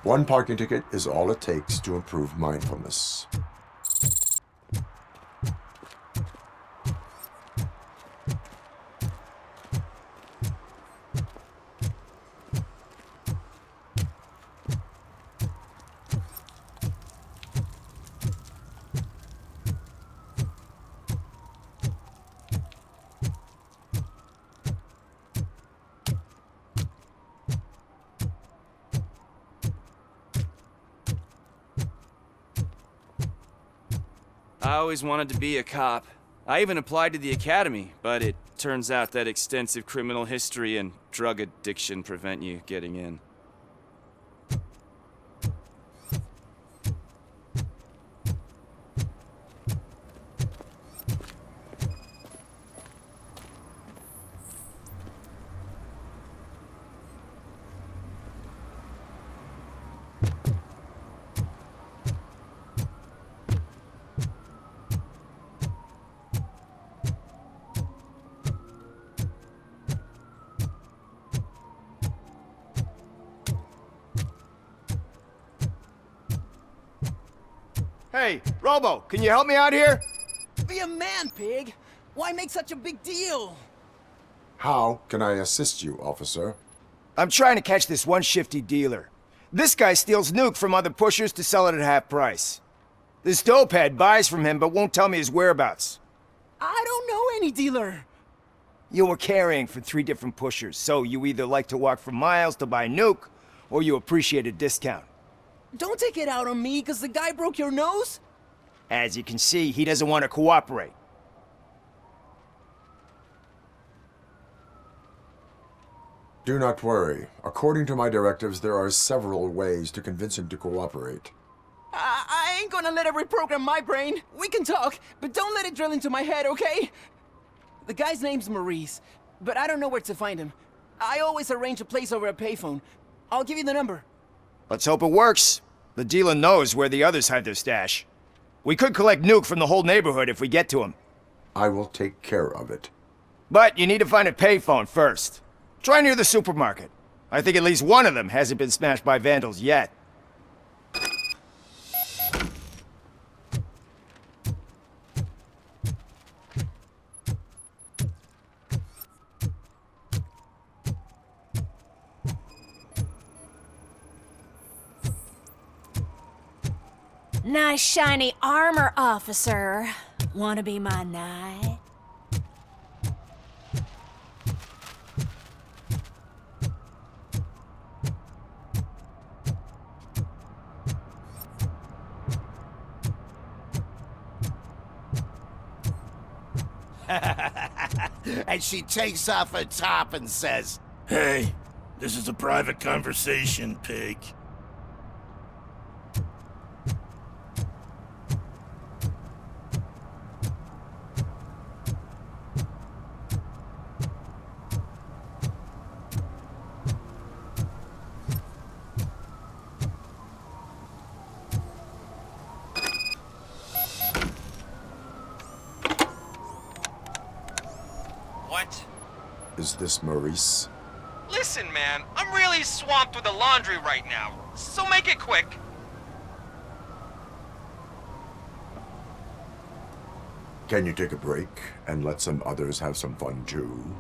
One parking ticket is all it takes to improve mindfulness. I always wanted to be a cop. I even applied to the academy, but it turns out that extensive criminal history and drug addiction prevent you getting in. Hey, Robo, can you help me out here? Be a man, pig! Why make such a big deal? How can I assist you, officer? I'm trying to catch this one shifty dealer. This guy steals nuke from other pushers to sell it at half price. This dopehead buys from him but won't tell me his whereabouts. I don't know any dealer. You were carrying for 3 different pushers, so you either like to walk for miles to buy nuke, or you appreciate a discount. Don't take it out on me, because the guy broke your nose? As you can see, he doesn't want to cooperate. Do not worry. According to my directives, there are several ways to convince him to cooperate. I ain't gonna let it reprogram my brain. We can talk, but don't let it drill into my head, okay? The guy's name's Maurice, but I don't know where to find him. I always arrange a place over a payphone. I'll give you the number. Let's hope it works. The dealer knows where the others hide their stash. We could collect nuke from the whole neighborhood if we get to him. I will take care of it. But you need to find a payphone first. Try near the supermarket. I think at least one of them hasn't been smashed by vandals yet. Nice shiny armor, officer. Wanna be my knight? And she takes off her top and says, Hey, this is a private conversation, pig. What? Is this Maurice? Listen, man, I'm really swamped with the laundry right now, so make it quick. Can you take a break and let some others have some fun too?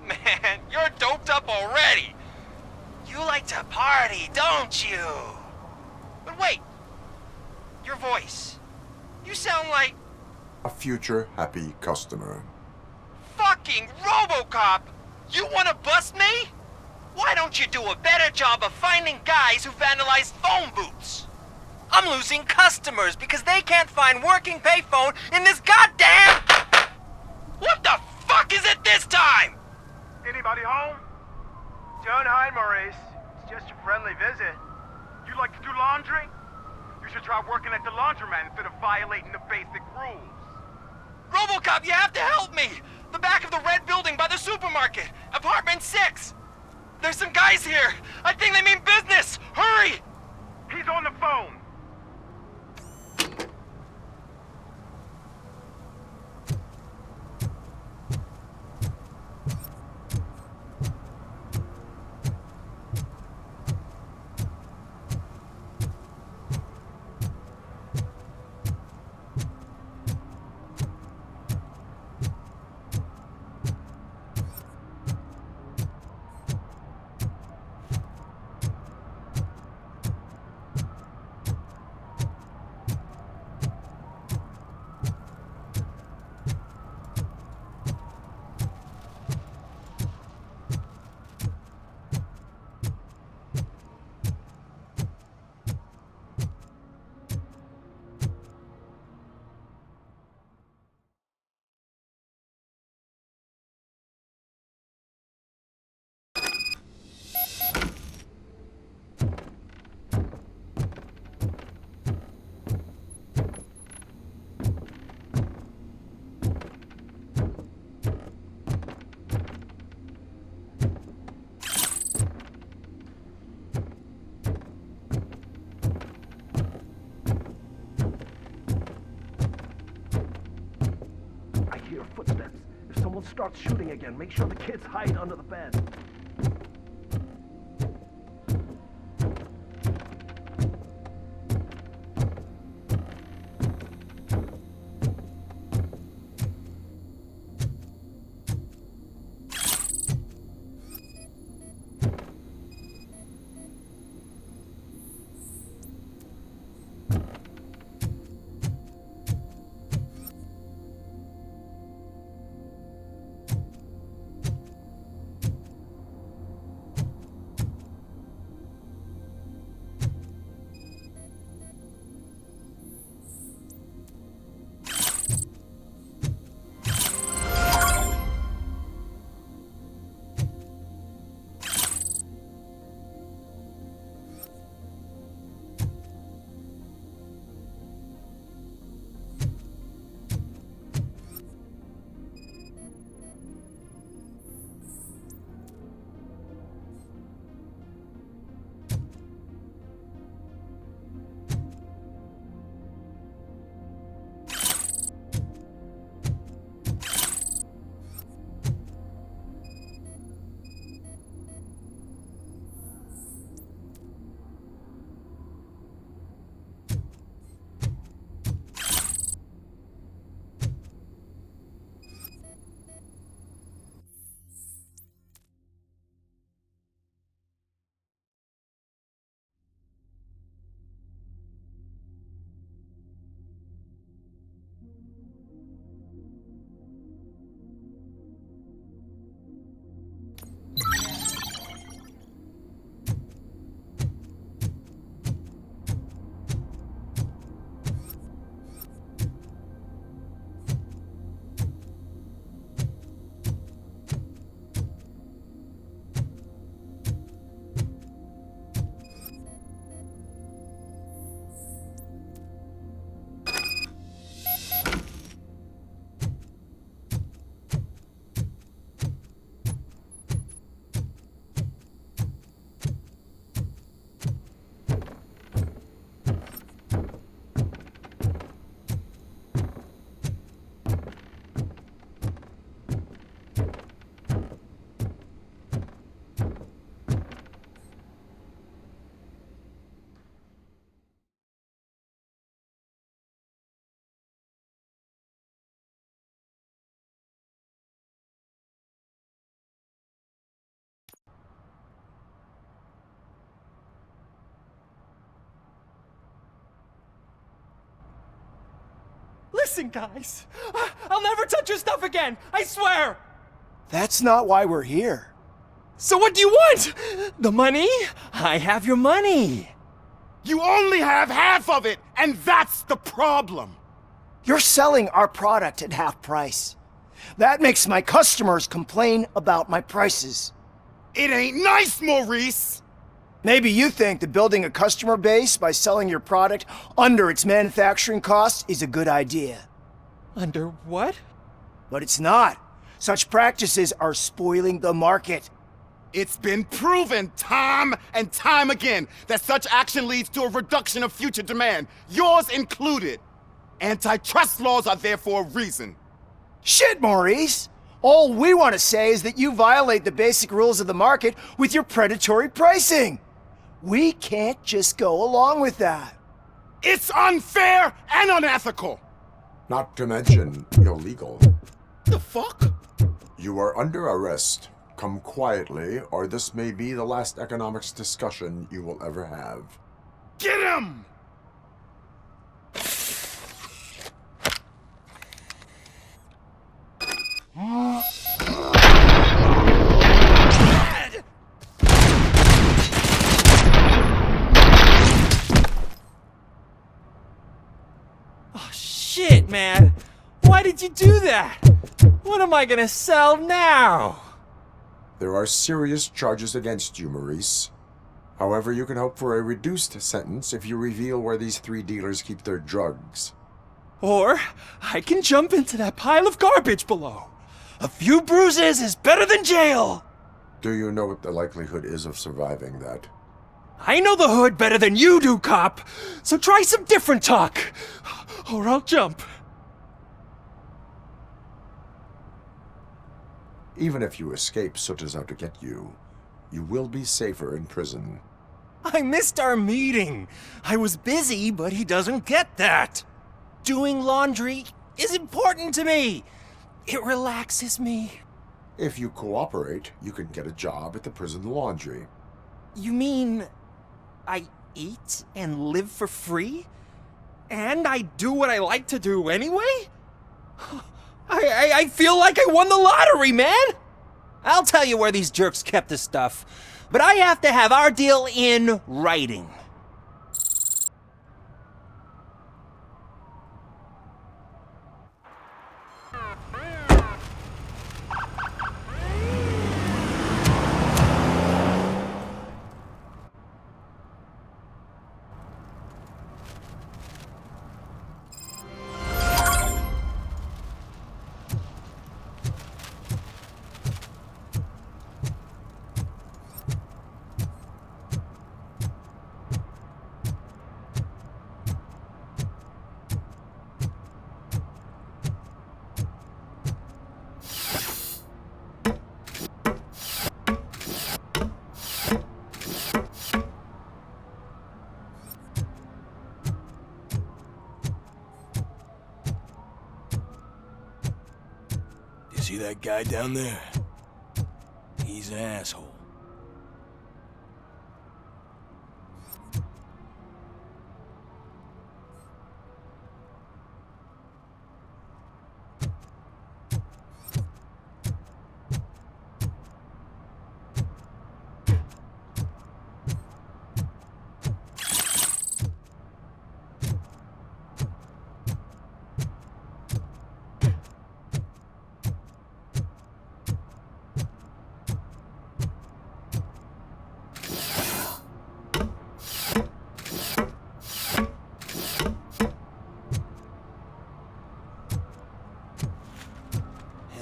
Man, you're doped up already. You like to party, don't you? But wait, your voice. You sound like A future happy customer. fucking ROBOCOP! You wanna bust me? Why don't you do a better job of finding guys who vandalize phone booths? I'm losing customers because they can't find working payphone in this goddamn... What the fuck is it this time? Anybody home? Don't hide, Maurice. It's just a friendly visit. You like to do laundry? You should try working at the laundromat instead of violating the basic rules. ROBOCOP, you have to help me! The back of the red building by the supermarket, apartment 6. There's some guys here. I think they mean business. Hurry! He's on the phone. footsteps. If someone starts shooting again, make sure the kids hide under the bed. Listen, guys. I'll never touch your stuff again. I swear. That's not why we're here. So what do you want? The money? I have your money. You only have half of it, and that's the problem. You're selling our product at half price. That makes my customers complain about my prices. It ain't nice, Maurice! Maybe you think that building a customer base by selling your product under its manufacturing cost is a good idea. Under what? But it's not. Such practices are spoiling the market. It's been proven time and time again that such action leads to a reduction of future demand, yours included. Antitrust laws are there for a reason. Shit, Maurice! All we want to say is that you violate the basic rules of the market with your predatory pricing. We can't just go along with that. It's unfair and unethical! Not to mention illegal. The fuck? You are under arrest. Come quietly, or this may be the last economics discussion you will ever have. Get him! Oh, shit, man. Why did you do that? What am I gonna sell now? There are serious charges against you, Maurice. However, you can hope for a reduced sentence if you reveal where these 3 dealers keep their drugs. Or I can jump into that pile of garbage below. A few bruises is better than jail. Do you know what the likelihood is of surviving that? I know the hood better than you do, cop. So try some different talk, or I'll jump. Even if you escape Soot is out to get you, you will be safer in prison. I missed our meeting. I was busy, but he doesn't get that. Doing laundry is important to me. It relaxes me. If you cooperate, you can get a job at the prison laundry. You mean I eat and live for free? And I do what I like to do anyway? I feel like I won the lottery, man! I'll tell you where these jerks kept the stuff, but I have to have our deal in writing. See that guy down there? He's an asshole.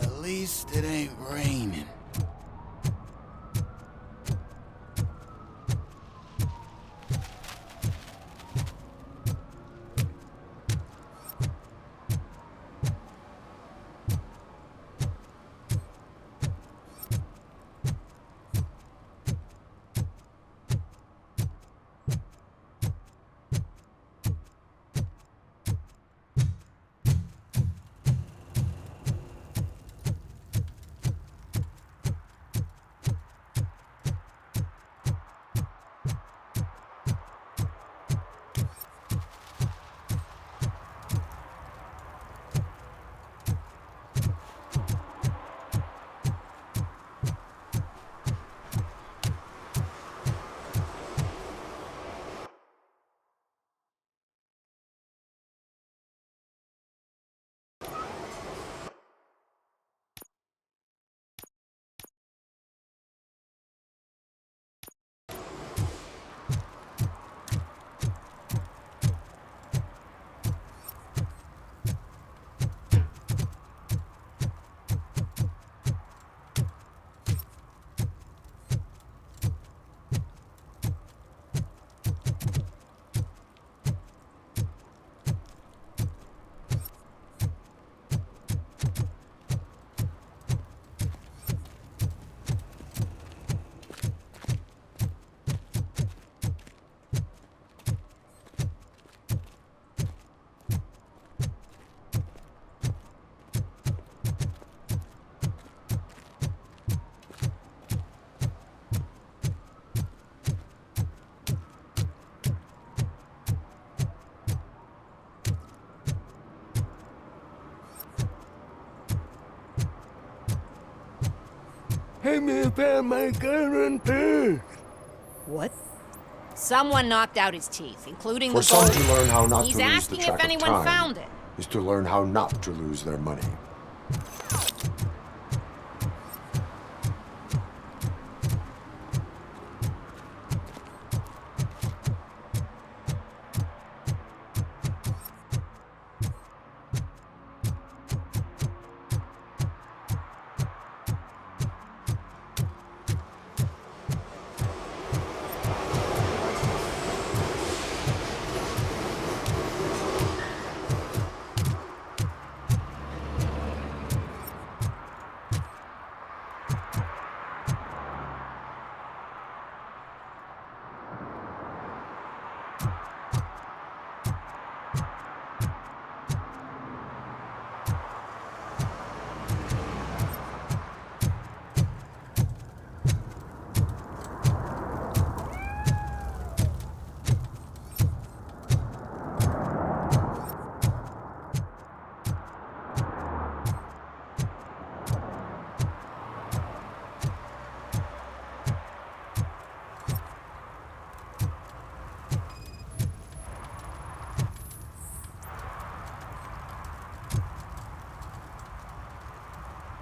At least it ain't raining. Hey, man, found my gun and purse. What? Someone knocked out his teeth, including For the some gold. to learn how not He's to lose the asking track if anyone of time found it. is to learn how not to lose their money.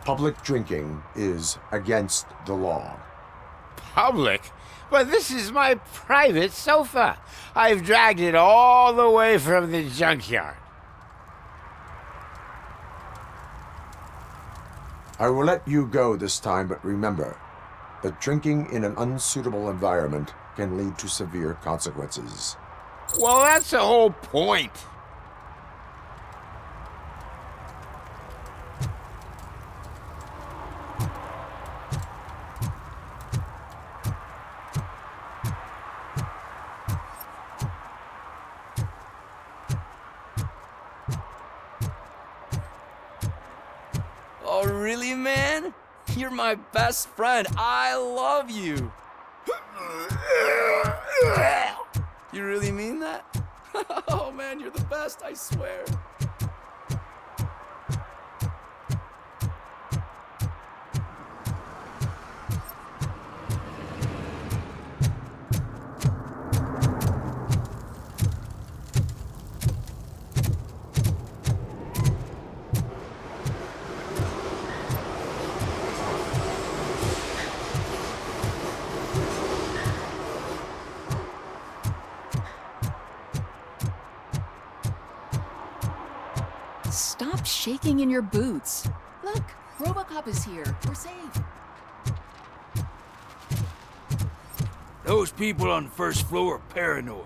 Public drinking is against the law. Public? But this is my private sofa. I've dragged it all the way from the junkyard. I will let you go this time, but remember that drinking in an unsuitable environment can lead to severe consequences. Well, that's the whole point. Oh, really, man? You're my best friend. I love you. You really mean that? Oh, man, you're the best, I swear. Stop shaking in your boots. Look, ROBOCOP is here. We're safe. Those people on the first floor are paranoid.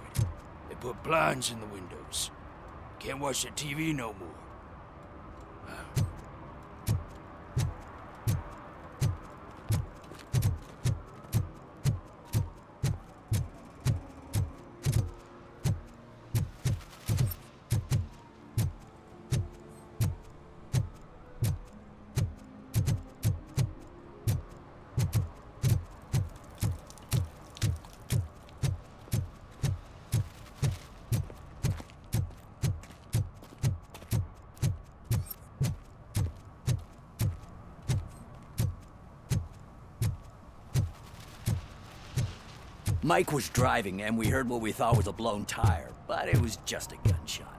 They put blinds in the windows. Can't watch the TV no more. Mike was driving, and we heard what we thought was a blown tire, but it was just a gunshot.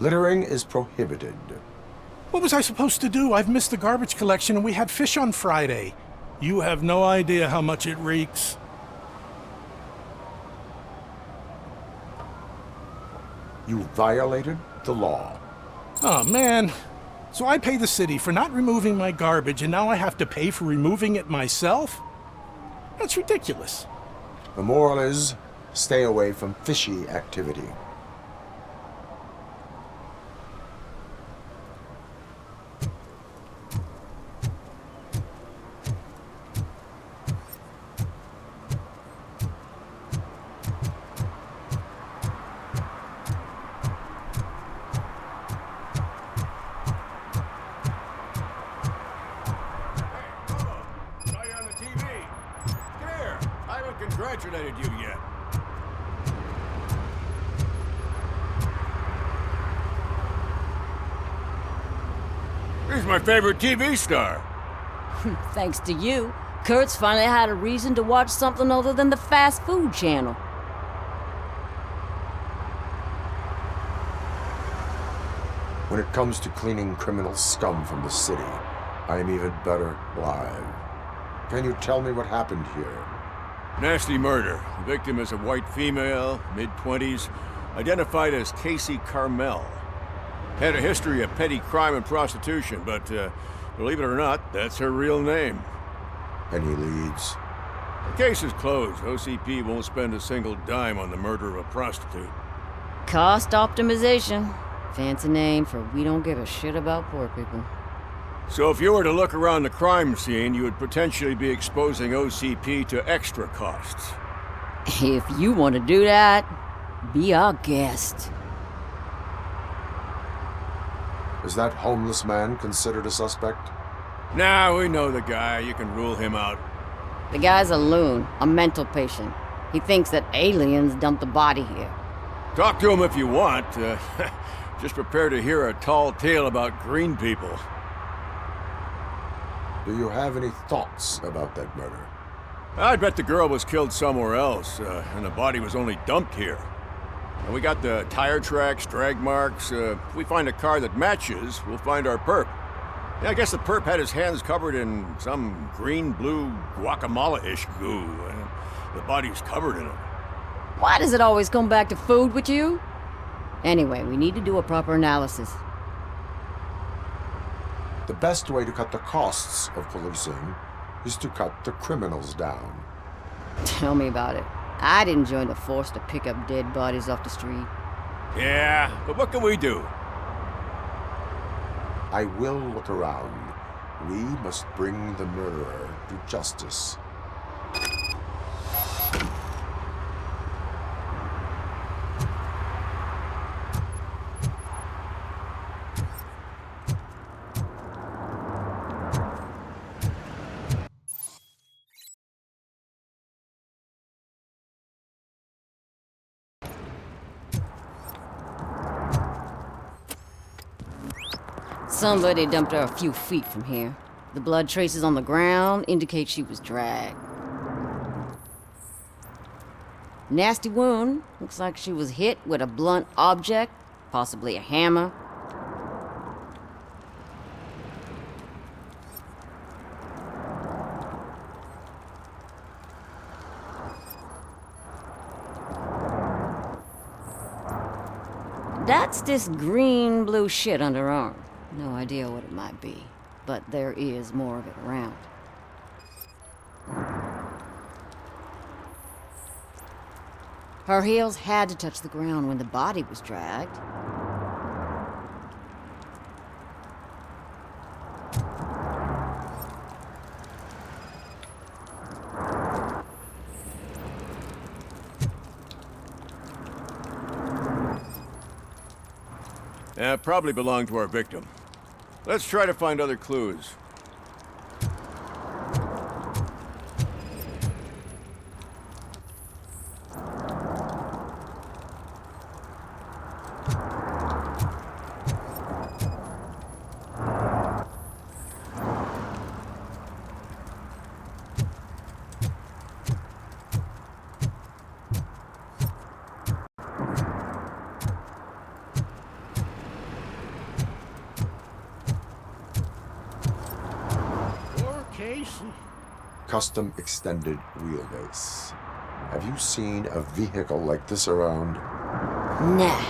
Littering is prohibited. What was I supposed to do? I've missed the garbage collection and we had fish on Friday. You have no idea how much it reeks. You violated the law. Oh, man. So I pay the city for not removing my garbage and now I have to pay for removing it myself? That's ridiculous. The moral is, stay away from fishy activity. Congratulated you yet. He's my favorite TV star. Thanks to you, Kurt's finally had a reason to watch something other than the fast food channel. When it comes to cleaning criminal scum from the city, I am even better live. Can you tell me what happened here? Nasty murder. The victim is a white female, mid-20s, identified as Casey Carmel. Had a history of petty crime and prostitution, but believe it or not, that's her real name. Any leads? The case is closed. OCP won't spend a single dime on the murder of a prostitute. Cost optimization. Fancy name for we don't give a shit about poor people. So if you were to look around the crime scene, you would potentially be exposing OCP to extra costs. If you want to do that, be our guest. Is that homeless man considered a suspect? Nah, we know the guy. You can rule him out. The guy's a loon, a mental patient. He thinks that aliens dumped the body here. Talk to him if you want. Just prepare to hear a tall tale about green people. Do you have any thoughts about that murder? I bet the girl was killed somewhere else, and the body was only dumped here. And we got the tire tracks, drag marks. If we find a car that matches, we'll find our perp. Yeah, I guess the perp had his hands covered in some green-blue guacamole-ish goo, and the body's covered in it. Why does it always come back to food with you? Anyway, we need to do a proper analysis. The best way to cut the costs of policing is to cut the criminals down. Tell me about it. I didn't join the force to pick up dead bodies off the street. Yeah, but what can we do? I will look around. We must bring the murderer to justice. Somebody dumped her a few feet from here. The blood traces on the ground indicate she was dragged. Nasty wound. Looks like she was hit with a blunt object, possibly a hammer. That's this green-blue shit under her arm. No idea what it might be, but there is more of it around. Her heels had to touch the ground when the body was dragged. Probably belonged to our victim. Let's try to find other clues. Custom extended wheelbase. Have you seen a vehicle like this around? Nah.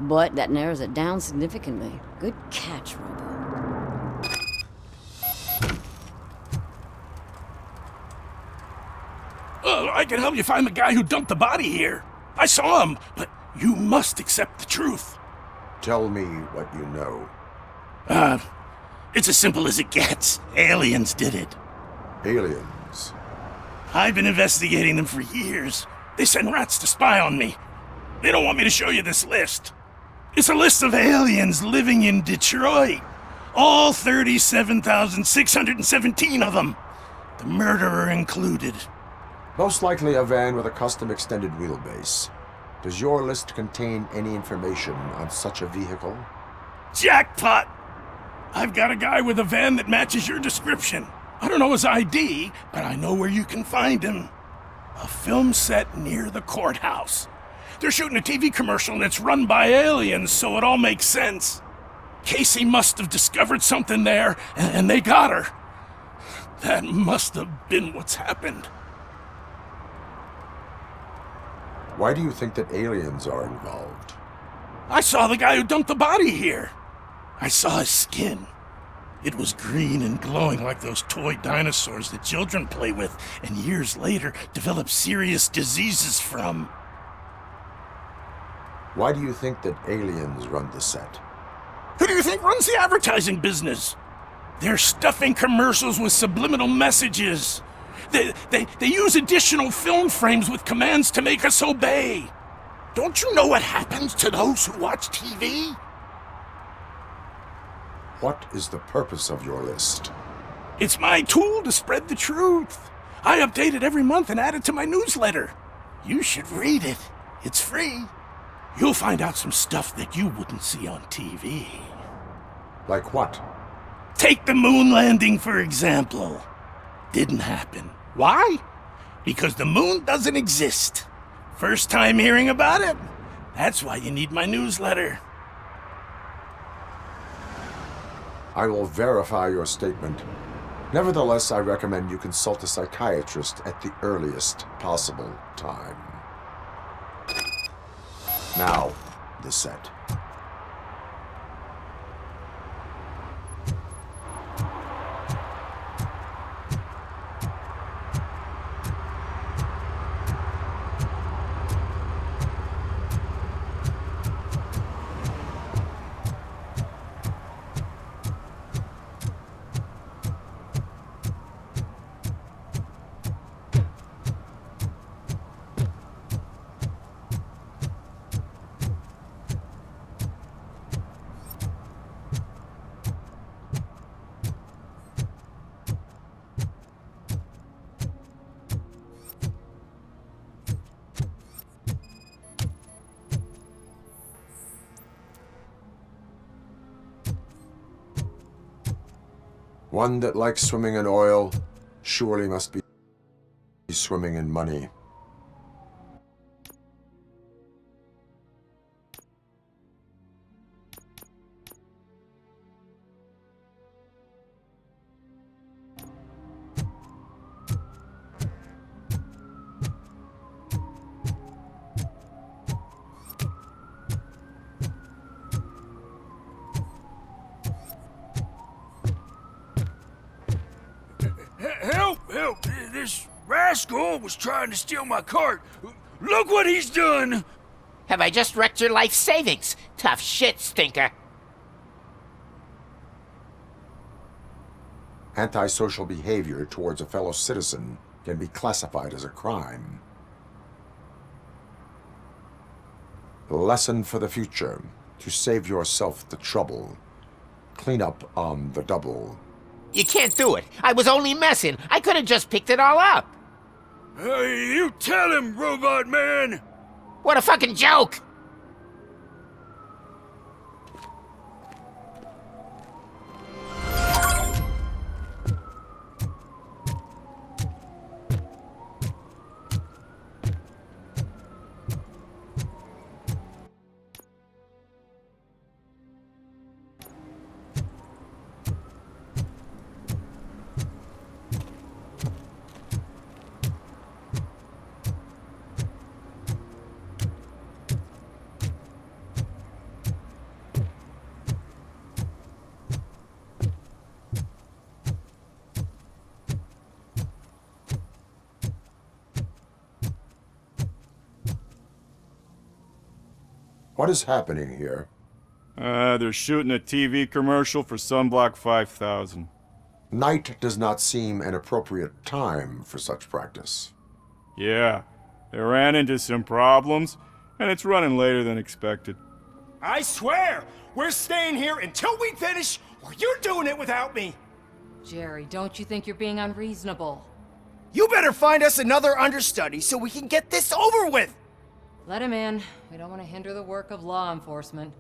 But that narrows it down significantly. Good catch, Robo. I can help you find the guy who dumped the body here. I saw him, but you must accept the truth. Tell me what you know. It's as simple as it gets. Aliens did it. Aliens? I've been investigating them for years. They send rats to spy on me. They don't want me to show you this list. It's a list of aliens living in Detroit. All 37,617 of them. The murderer included. Most likely a van with a custom extended wheelbase. Does your list contain any information on such a vehicle? Jackpot! I've got a guy with a van that matches your description. I don't know his ID, but I know where you can find him. A film set near the courthouse. They're shooting a TV commercial and it's run by aliens, so it all makes sense. Casey must have discovered something there, and they got her. That must have been what's happened. Why do you think that aliens are involved? I saw the guy who dumped the body here. I saw his skin. It was green and glowing like those toy dinosaurs that children play with and years later develop serious diseases from. Why do you think that aliens run the set? Who do you think runs the advertising business? They're stuffing commercials with subliminal messages. They use additional film frames with commands to make us obey. Don't you know what happens to those who watch TV? What is the purpose of your list? It's my tool to spread the truth. I update it every month and add it to my newsletter. You should read it. It's free. You'll find out some stuff that you wouldn't see on TV. Like what? Take the moon landing, for example. Didn't happen. Why? Because the moon doesn't exist. First time hearing about it? That's why you need my newsletter. I will verify your statement. Nevertheless, I recommend you consult a psychiatrist at the earliest possible time. Now, the set. One that likes swimming in oil surely must be swimming in money. Help! This rascal was trying to steal my cart. Look what he's done! Have I just wrecked your life savings? Tough shit, stinker. Antisocial behavior towards a fellow citizen can be classified as a crime. Lesson for the future: to save yourself the trouble. Clean up on the double. You can't do it. I was only messing. I could have just picked it all up. Hey, you tell him, Robot Man! What a fucking joke! What is happening here? They're shooting a TV commercial for Sunblock 5000. Night does not seem an appropriate time for such practice. Yeah, they ran into some problems, and it's running later than expected. I swear, we're staying here until we finish, or you're doing it without me. Jerry, don't you think you're being unreasonable? You better find us another understudy so we can get this over with. Let him in. We don't want to hinder the work of law enforcement.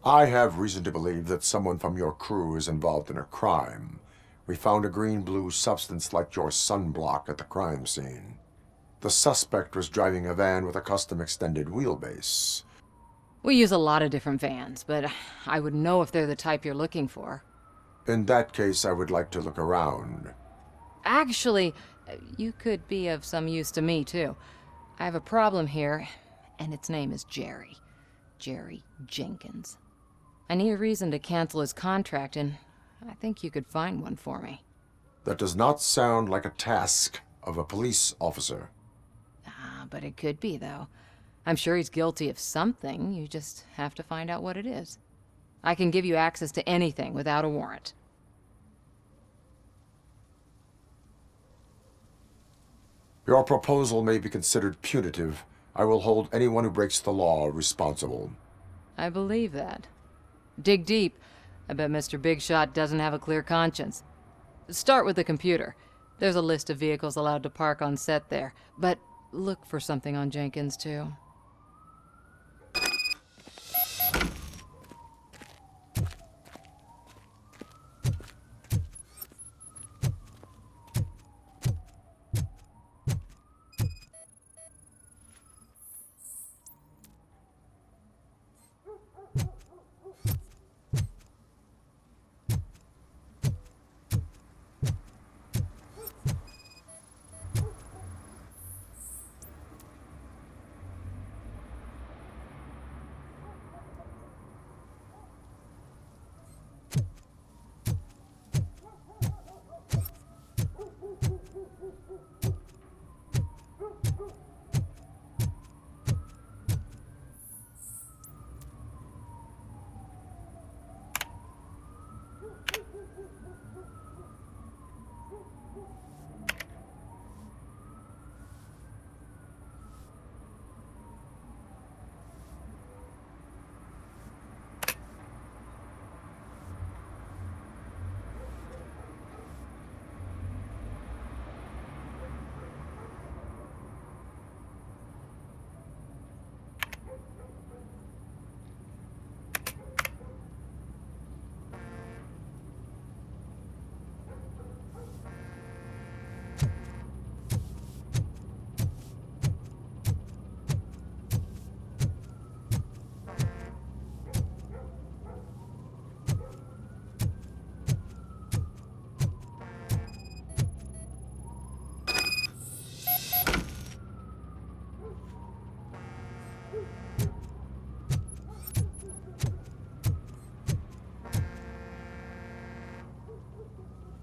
I have reason to believe that someone from your crew is involved in a crime. We found a green-blue substance like your sunblock at the crime scene. The suspect was driving a van with a custom extended wheelbase. We use a lot of different vans, but I would know if they're the type you're looking for. In that case, I would like to look around. Actually, you could be of some use to me, too. I have a problem here, and its name is Jerry. Jerry Jenkins. I need a reason to cancel his contract, and I think you could find one for me. That does not sound like a task of a police officer. But it could be, though. I'm sure he's guilty of something. You just have to find out what it is. I can give you access to anything without a warrant. Your proposal may be considered punitive. I will hold anyone who breaks the law responsible. I believe that. Dig deep. I bet Mr. Big Shot doesn't have a clear conscience. Start with the computer. There's a list of vehicles allowed to park on set there, but look for something on Jenkins, too.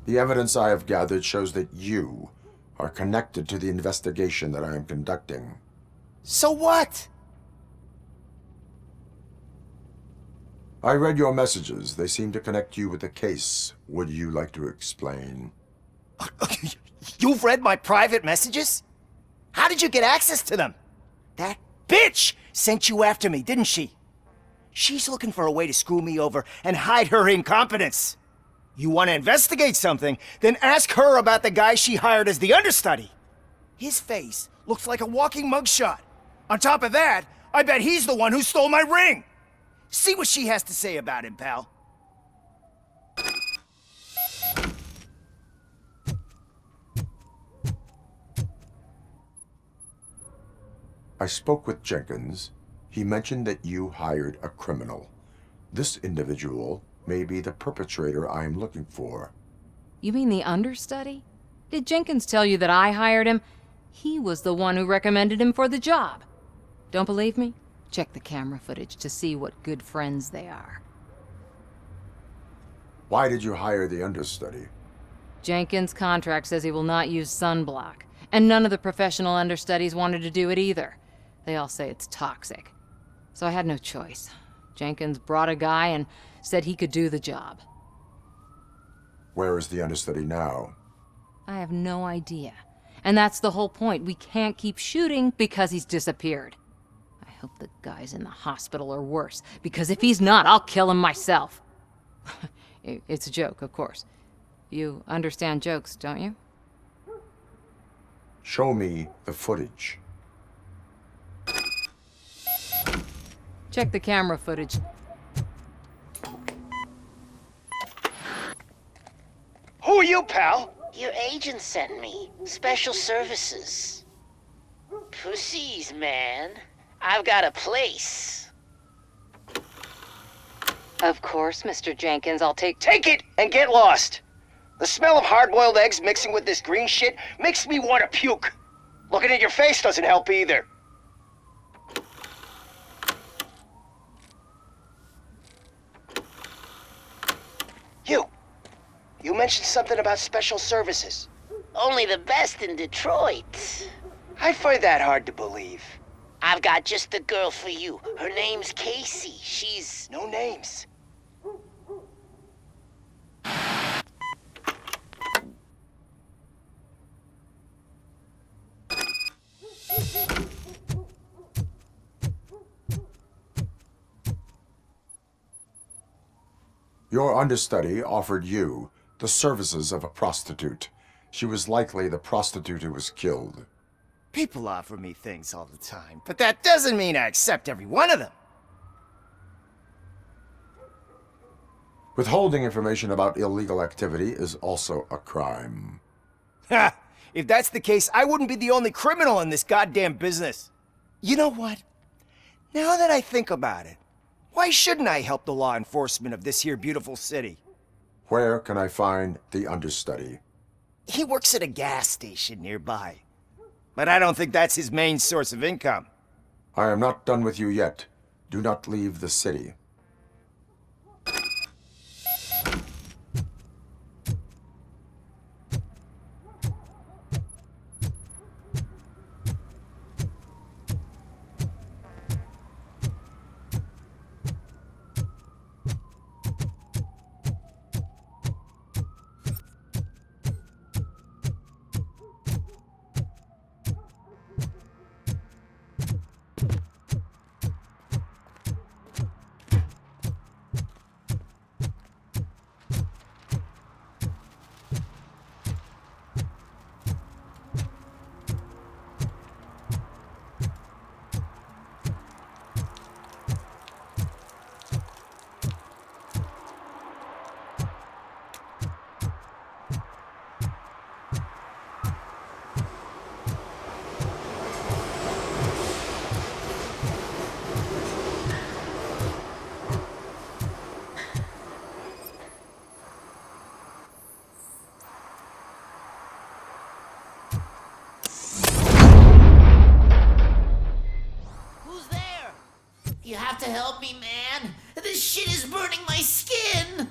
The evidence I have gathered shows that you are connected to the investigation that I am conducting. So what? I read your messages. They seem to connect you with the case. Would you like to explain? You've read my private messages? How did you get access to them? That bitch sent you after me, didn't she? She's looking for a way to screw me over and hide her incompetence. You want to investigate something, then ask her about the guy she hired as the understudy. His face looks like a walking mugshot. On top of that, I bet he's the one who stole my ring. See what she has to say about him, pal. I spoke with Jenkins. He mentioned that you hired a criminal. This individual may be the perpetrator I am looking for. You mean the understudy? Did Jenkins tell you that I hired him? He was the one who recommended him for the job. Don't believe me? Check the camera footage to see what good friends they are. Why did you hire the understudy? Jenkins' contract says he will not use sunblock, and none of the professional understudies wanted to do it either. They all say it's toxic. So I had no choice. Jenkins brought a guy and said he could do the job. Where is the understudy now? I have no idea. And that's the whole point. We can't keep shooting because he's disappeared. I hope the guy's in the hospital or worse, because if he's not, I'll kill him myself. It's a joke, of course. You understand jokes, don't you? Show me the footage. Check the camera footage. Who are you, pal? Your agent sent me. Special services. Pussies, man. I've got a place. Of course, Mr. Jenkins, I'll take Take it and get lost. The smell of hard-boiled eggs mixing with this green shit makes me want to puke. Looking at your face doesn't help either. You mentioned something about special services. Only the best in Detroit. I find that hard to believe. I've got just the girl for you. Her name's Casey. She's... No names. Your understudy offered you the services of a prostitute. She was likely the prostitute who was killed. People offer me things all the time, but that doesn't mean I accept every one of them. Withholding information about illegal activity is also a crime. Ha! If that's the case, I wouldn't be the only criminal in this goddamn business. You know what? Now that I think about it, why shouldn't I help the law enforcement of this here beautiful city? Where can I find the understudy? He works at a gas station nearby. But I don't think that's his main source of income. I am not done with you yet. Do not leave the city. You have to help me, man. This shit is burning my skin.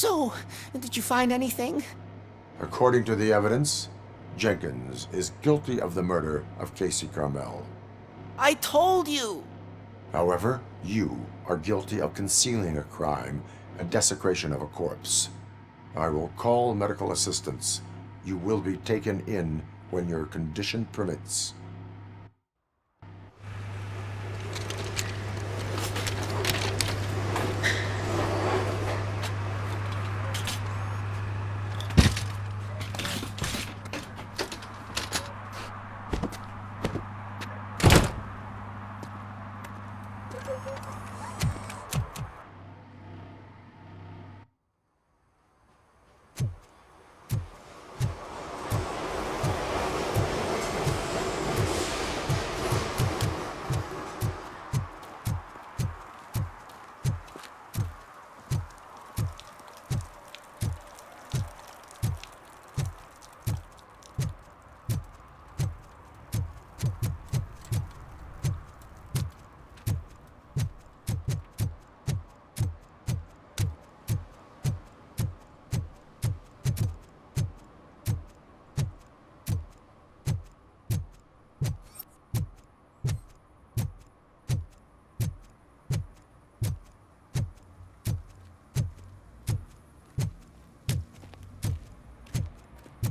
So, did you find anything? According to the evidence, Jenkins is guilty of the murder of Casey Carmel. I told you! However, you are guilty of concealing a crime and desecration of a corpse. I will call medical assistance. You will be taken in when your condition permits.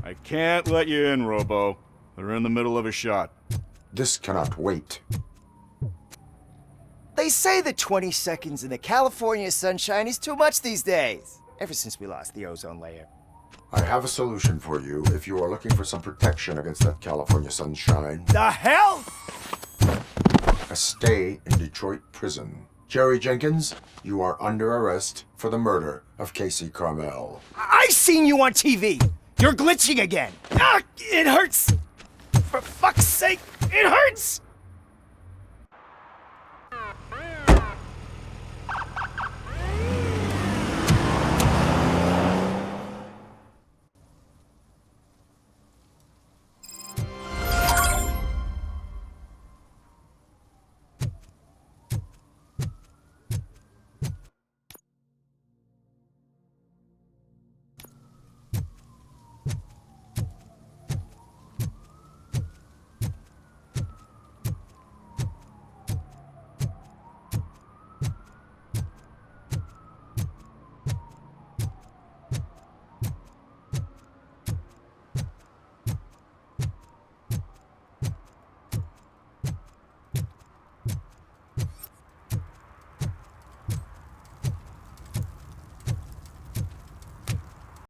I can't let you in, Robo. They're in the middle of a shot. This cannot wait. They say that 20 seconds in the California sunshine is too much these days. Ever since we lost the ozone layer. I have a solution for you if you are looking for some protection against that California sunshine. The hell? A stay in Detroit prison. Jerry Jenkins, you are under arrest for the murder of Casey Carmel. I seen you on TV. You're glitching again. Ah, it hurts. For fuck's sake, it hurts.